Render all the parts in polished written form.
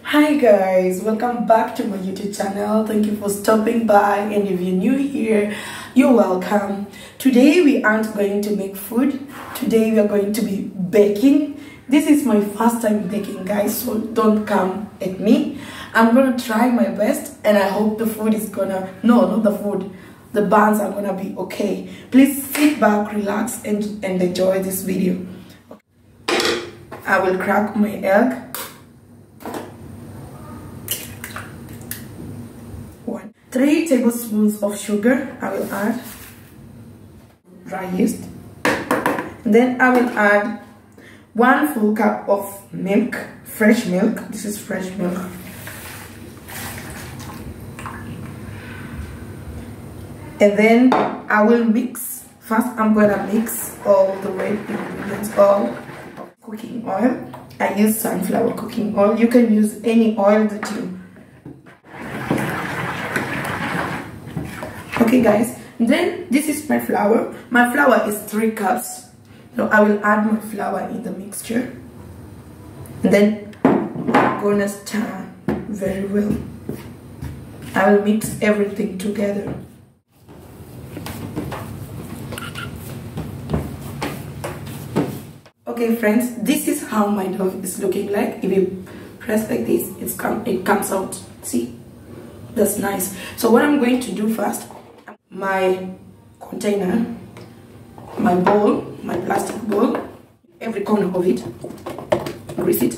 Hi guys, welcome back to my YouTube channel. Thank you for stopping by, and if you're new here, you're welcome. Today we aren't going to make food. Today we are going to be baking. This is my first time baking, guys, so don't come at me. I'm gonna try my best, and I hope the food is gonna not the food, the buns are gonna be okay. Please sit back, relax, and enjoy this video. I will crack my egg. 3 tablespoons of sugar I will add, dry yeast. And then I will add 1 full cup of milk, fresh milk. This is fresh milk. And then I will mix. First I'm gonna mix all the red ingredients, all cooking oil. I use sunflower cooking oil. You can use any oil that you. Okay guys, then this is my flour. My flour is 3 cups. So I will add my flour in the mixture. And then I'm gonna stir very well. I will mix everything together. Okay friends, this is how my dough is looking like. If you press like this, it comes out. See? That's nice. So what I'm going to do first, my container, my bowl, my plastic bowl, every corner of it, grease it.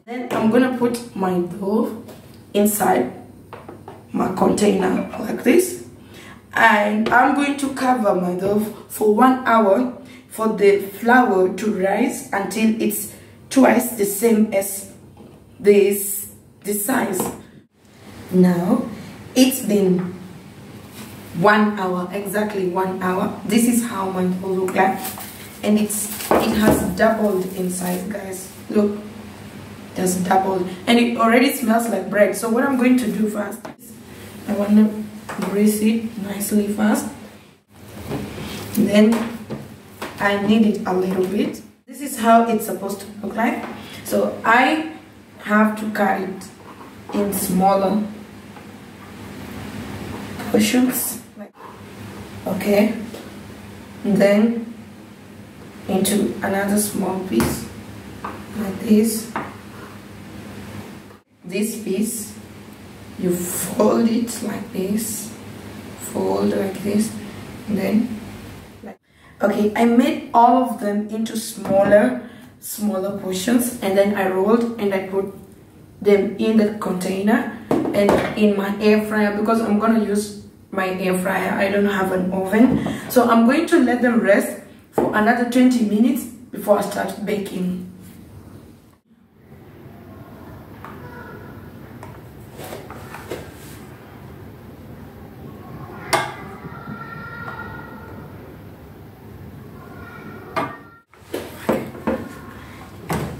Then I'm gonna put my dough inside my container like this, and I'm going to cover my dough for 1 hour for the flour to rise until it's twice the same as this size. Now it's been 1 hour, exactly 1 hour. This is how my dough look like, and it has doubled in size, guys. Look, it has doubled, and it already smells like bread. So what I'm going to do first, I want to grease it nicely first, and then I knead it a little bit. This is how it's supposed to look like. So I have to cut it in smaller portions. Okay, and then into another small piece like this. This piece, you fold it like this, fold like this, and then like. Okay, I made all of them into smaller portions, and then I rolled and I put them in the container and in my air fryer, because I'm gonna use my air fryer. I don't have an oven, so I'm going to let them rest for another 20 minutes before I start baking.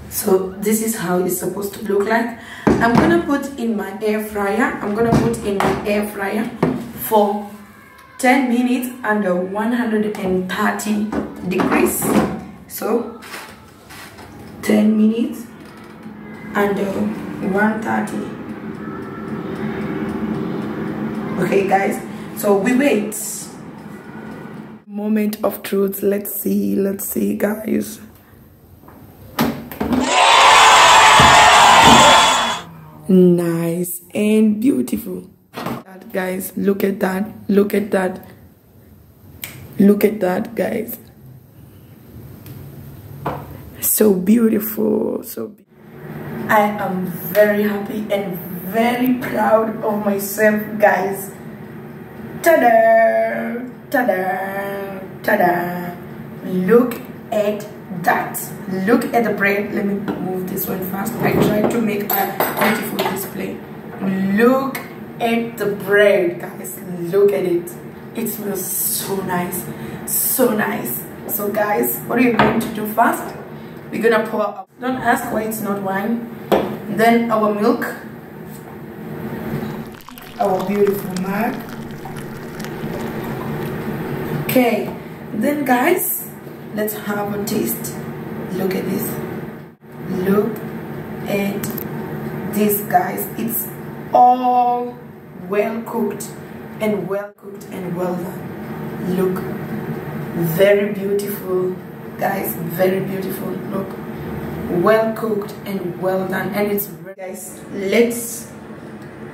So this is how it's supposed to look like. I'm gonna put in my air fryer. For 10 minutes under 130 degrees. So 10 minutes under 130. Okay guys, so we wait. Moment of truth. Let's see guys. Nice and beautiful. Guys, look at that, guys. So beautiful, I am very happy and very proud of myself, guys. Ta-da, ta-da, ta-da. Look at that. Look at the bread. Let me move this one first. I tried to make a beautiful display. Look at the bread, guys. Look at it. It smells so nice, so nice. So guys, what are you going to do first? We're gonna pour up. Don't ask why it's not wine. Then our milk, our beautiful mug. Okay, then guys, let's have a taste. Look at this. Look at this, guys. It's all well cooked and well done. Look, very beautiful, guys, very beautiful. Look, well cooked and well done. And it's, guys, let's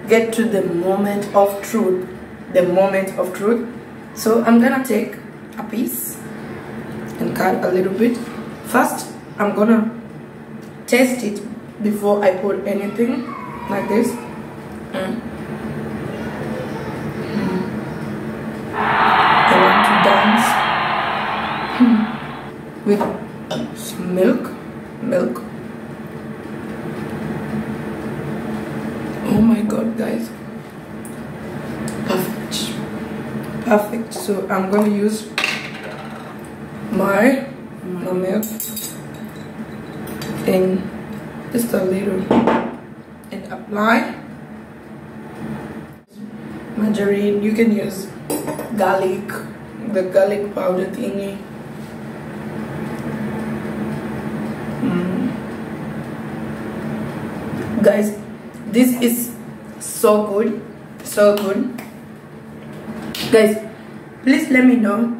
get to the moment of truth. So I'm gonna take a piece and cut a little bit. First, I'm gonna taste it before I put anything like this. I want to dance with some milk. Oh my god, guys, perfect. So I'm gonna use my milk in just a little and apply margarine. You can use garlic, the garlic powder thingy. Guys, this is so good, guys. Please let me know,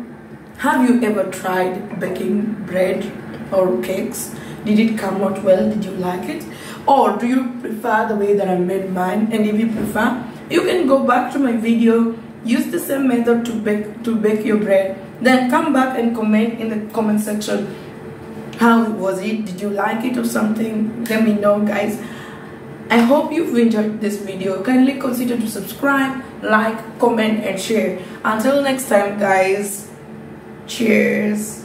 have you ever tried baking bread or cakes? Did it come out well? Did you like it? Or do you prefer the way that I made mine? And if you prefer, you can go back to my video, use the same method to bake your bread, then come back and comment in the comment section, how was it? Did you like it or something? Let me know, guys. I hope you've enjoyed this video. Kindly consider to subscribe, like, comment and share. Until next time, guys, cheers.